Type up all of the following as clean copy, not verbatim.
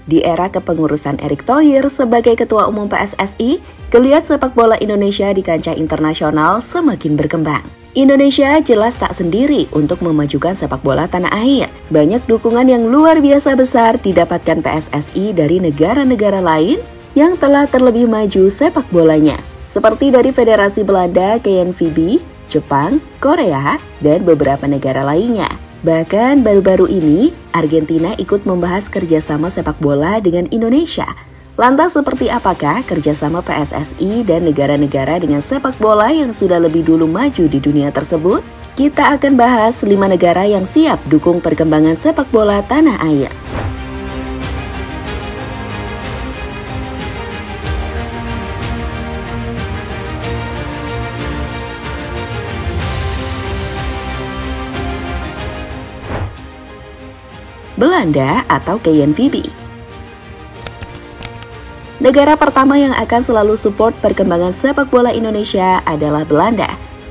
Di era kepengurusan Erick Thohir sebagai Ketua Umum PSSI, geliat sepak bola Indonesia di kancah internasional semakin berkembang. Indonesia jelas tak sendiri untuk memajukan sepak bola tanah air. Banyak dukungan yang luar biasa besar didapatkan PSSI dari negara-negara lain yang telah terlebih maju sepak bolanya. Seperti dari Federasi Belanda, KNVB, Jepang, Korea, dan beberapa negara lainnya. Bahkan baru-baru ini, Argentina ikut membahas kerjasama sepak bola dengan Indonesia. Lantas seperti apakah kerjasama PSSI dan negara-negara dengan sepak bola yang sudah lebih dulu maju di dunia tersebut? Kita akan bahas 5 negara yang siap dukung perkembangan sepak bola tanah air. Belanda atau KNVB. Negara pertama yang akan selalu support perkembangan sepak bola Indonesia adalah Belanda.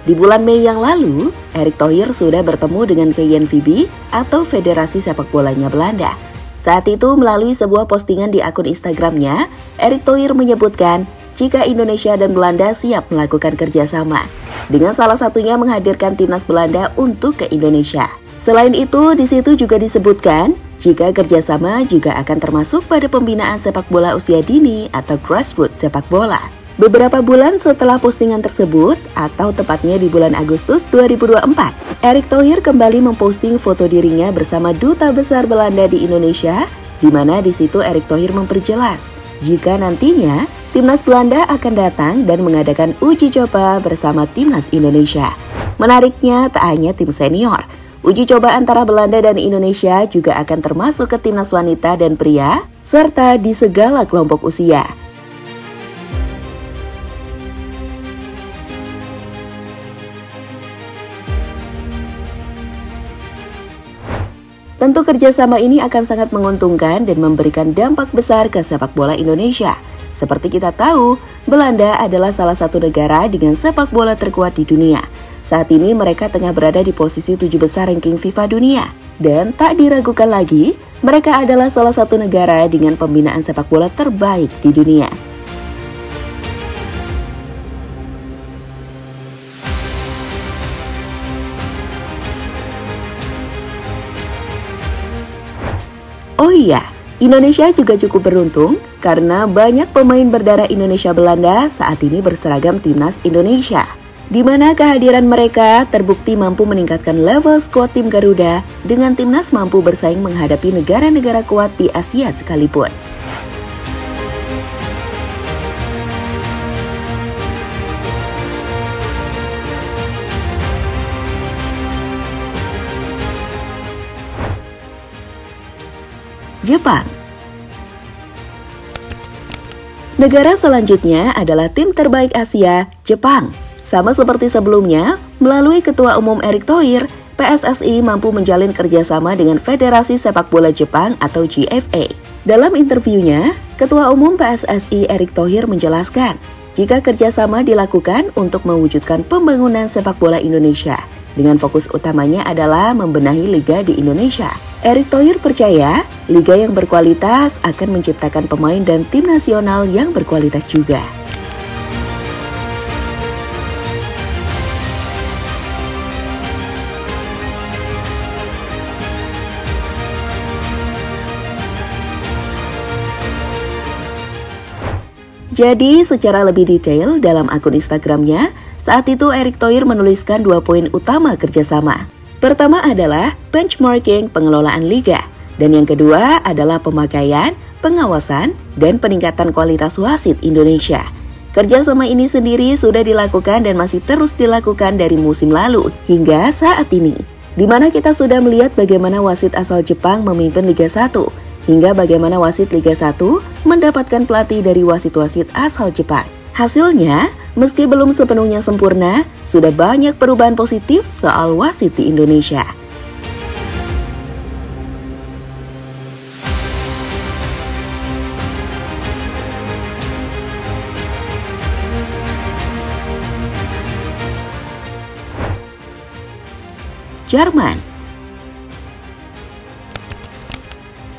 Di bulan Mei yang lalu, Erick Thohir sudah bertemu dengan KNVB atau Federasi Sepak Bolanya Belanda. Saat itu melalui sebuah postingan di akun Instagramnya, Erick Thohir menyebutkan jika Indonesia dan Belanda siap melakukan kerjasama, dengan salah satunya menghadirkan timnas Belanda untuk ke Indonesia. Selain itu, di situ juga disebutkan jika kerjasama juga akan termasuk pada pembinaan sepak bola usia dini atau grassroots sepak bola. Beberapa bulan setelah postingan tersebut, atau tepatnya di bulan Agustus 2024, Erick Thohir kembali memposting foto dirinya bersama Duta Besar Belanda di Indonesia, di mana di situ Erick Thohir memperjelas jika nantinya timnas Belanda akan datang dan mengadakan uji coba bersama timnas Indonesia. Menariknya, tak hanya tim senior, uji coba antara Belanda dan Indonesia juga akan termasuk ke timnas wanita dan pria, serta di segala kelompok usia. Tentu kerjasama ini akan sangat menguntungkan dan memberikan dampak besar ke sepak bola Indonesia. Seperti kita tahu, Belanda adalah salah satu negara dengan sepak bola terkuat di dunia. Saat ini mereka tengah berada di posisi 7 besar ranking FIFA dunia. Dan tak diragukan lagi, mereka adalah salah satu negara dengan pembinaan sepak bola terbaik di dunia. Oh iya, Indonesia juga cukup beruntung karena banyak pemain berdarah Indonesia Belanda saat ini berseragam timnas Indonesia, di mana kehadiran mereka terbukti mampu meningkatkan level skuad tim Garuda dengan timnas mampu bersaing menghadapi negara-negara kuat di Asia sekalipun. Jepang. Negara selanjutnya adalah tim terbaik Asia, Jepang. Sama seperti sebelumnya, melalui Ketua Umum Erick Thohir, PSSI mampu menjalin kerjasama dengan Federasi Sepak Bola Jepang atau GFA. Dalam interviunya, Ketua Umum PSSI Erick Thohir menjelaskan jika kerjasama dilakukan untuk mewujudkan pembangunan sepak bola Indonesia, dengan fokus utamanya adalah membenahi liga di Indonesia. Erick Thohir percaya, liga yang berkualitas akan menciptakan pemain dan tim nasional yang berkualitas juga. Jadi, secara lebih detail dalam akun Instagramnya, saat itu Erick Thohir menuliskan 2 poin utama kerjasama. Pertama adalah benchmarking pengelolaan liga, dan yang kedua adalah pemakaian, pengawasan, dan peningkatan kualitas wasit Indonesia. Kerjasama ini sendiri sudah dilakukan dan masih terus dilakukan dari musim lalu hingga saat ini, di mana kita sudah melihat bagaimana wasit asal Jepang memimpin Liga 1, hingga bagaimana wasit Liga 1 mendapatkan pelatih dari wasit-wasit asal Jepang. Hasilnya, meski belum sepenuhnya sempurna, sudah banyak perubahan positif soal wasit di Indonesia. Jerman.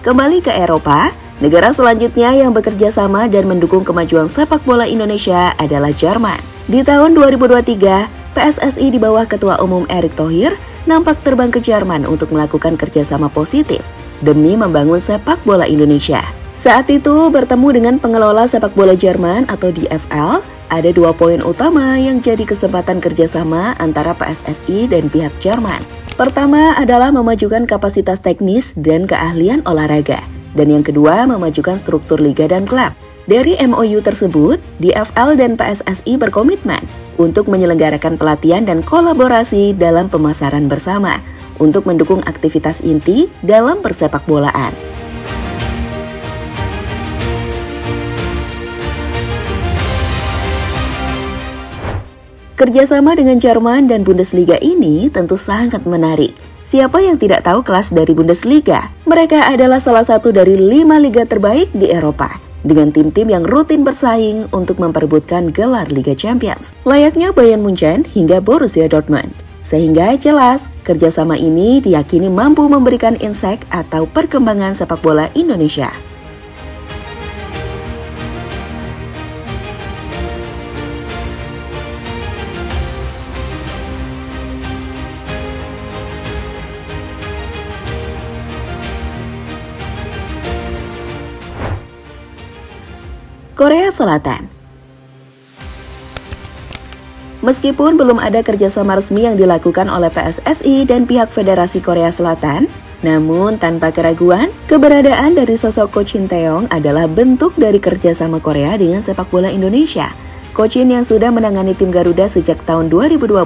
Kembali ke Eropa, Negara selanjutnya yang bekerja sama dan mendukung kemajuan sepak bola Indonesia adalah Jerman. Di tahun 2023, PSSI di bawah Ketua Umum Erick Thohir nampak terbang ke Jerman untuk melakukan kerjasama positif demi membangun sepak bola Indonesia. Saat itu bertemu dengan pengelola sepak bola Jerman atau DFL, ada 2 poin utama yang jadi kesempatan kerjasama antara PSSI dan pihak Jerman. Pertama adalah memajukan kapasitas teknis dan keahlian olahraga. Dan yang kedua, memajukan struktur liga dan klub. Dari MOU tersebut, DFL dan PSSI berkomitmen untuk menyelenggarakan pelatihan dan kolaborasi dalam pemasaran bersama untuk mendukung aktivitas inti dalam persepak bolaan. Kerjasama dengan Jerman dan Bundesliga ini tentu sangat menarik. Siapa yang tidak tahu kelas dari Bundesliga? Mereka adalah salah satu dari 5 liga terbaik di Eropa, dengan tim-tim yang rutin bersaing untuk memperebutkan gelar Liga Champions, layaknya Bayern Munchen hingga Borussia Dortmund. Sehingga jelas, kerjasama ini diyakini mampu memberikan insight atau perkembangan sepak bola Indonesia. Korea Selatan. Meskipun belum ada kerjasama resmi yang dilakukan oleh PSSI dan pihak Federasi Korea Selatan, namun tanpa keraguan, keberadaan dari sosok Coach Shin Tae-yong adalah bentuk dari kerjasama Korea dengan sepak bola Indonesia. Coach Shin yang sudah menangani tim Garuda sejak tahun 2020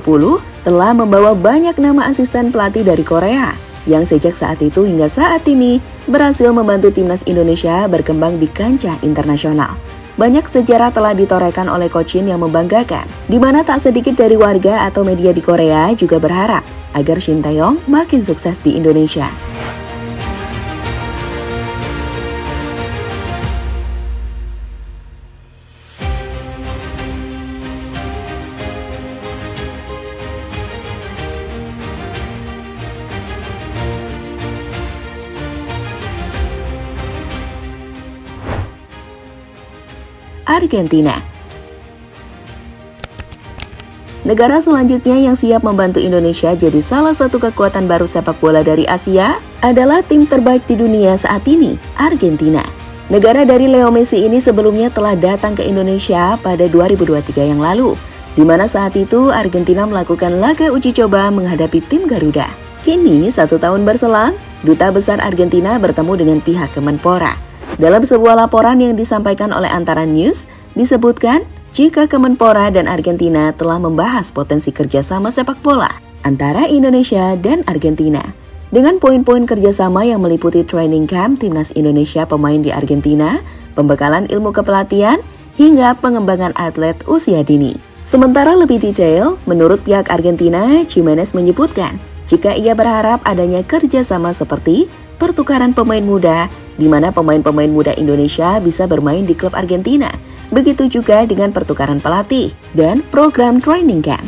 telah membawa banyak nama asisten pelatih dari Korea, yang sejak saat itu hingga saat ini berhasil membantu timnas Indonesia berkembang di kancah internasional. Banyak sejarah telah ditorehkan oleh Coach Shin yang membanggakan, di mana tak sedikit dari warga atau media di Korea juga berharap agar Shin Tae-yong makin sukses di Indonesia. Argentina. Negara selanjutnya yang siap membantu Indonesia jadi salah satu kekuatan baru sepak bola dari Asia adalah tim terbaik di dunia saat ini, Argentina. Negara dari Leo Messi ini sebelumnya telah datang ke Indonesia pada 2023 yang lalu, di mana saat itu Argentina melakukan laga uji coba menghadapi tim Garuda. Kini, 1 tahun berselang, Duta Besar Argentina bertemu dengan pihak Kemenpora. Dalam sebuah laporan yang disampaikan oleh Antara News, disebutkan jika Kemenpora dan Argentina telah membahas potensi kerjasama sepak bola antara Indonesia dan Argentina. Dengan poin-poin kerjasama yang meliputi training camp timnas Indonesia pemain di Argentina, pembekalan ilmu kepelatihan, hingga pengembangan atlet usia dini. Sementara lebih detail, menurut pihak Argentina, Gimenez menyebutkan jika ia berharap adanya kerjasama seperti pertukaran pemain muda, di mana pemain-pemain muda Indonesia bisa bermain di klub Argentina. Begitu juga dengan pertukaran pelatih dan program training camp.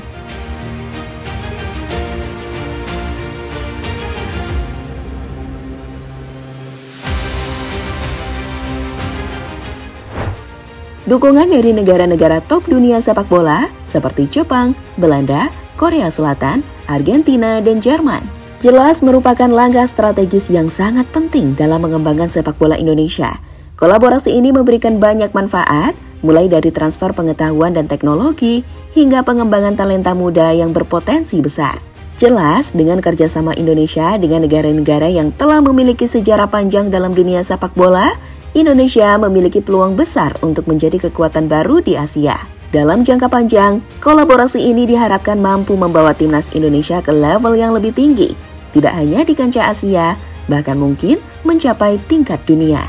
Dukungan dari negara-negara top dunia sepak bola seperti Jepang, Belanda, Korea Selatan, Argentina, dan Jerman jelas merupakan langkah strategis yang sangat penting dalam mengembangkan sepak bola Indonesia. Kolaborasi ini memberikan banyak manfaat, mulai dari transfer pengetahuan dan teknologi, hingga pengembangan talenta muda yang berpotensi besar. Jelas, dengan kerjasama Indonesia dengan negara-negara yang telah memiliki sejarah panjang dalam dunia sepak bola, Indonesia memiliki peluang besar untuk menjadi kekuatan baru di Asia. Dalam jangka panjang, kolaborasi ini diharapkan mampu membawa timnas Indonesia ke level yang lebih tinggi, tidak hanya di kancah Asia, bahkan mungkin mencapai tingkat dunia.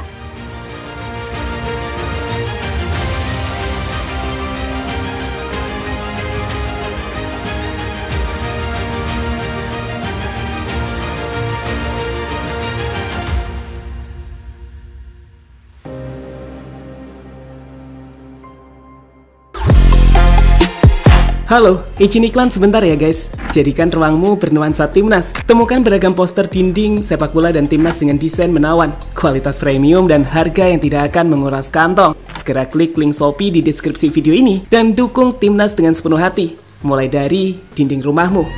Halo, izin iklan sebentar ya guys. Jadikan ruangmu bernuansa timnas. Temukan beragam poster dinding, sepak bola dan timnas dengan desain menawan, kualitas premium dan harga yang tidak akan menguras kantong. Segera klik link Shopee di deskripsi video ini dan dukung timnas dengan sepenuh hati. Mulai dari dinding rumahmu.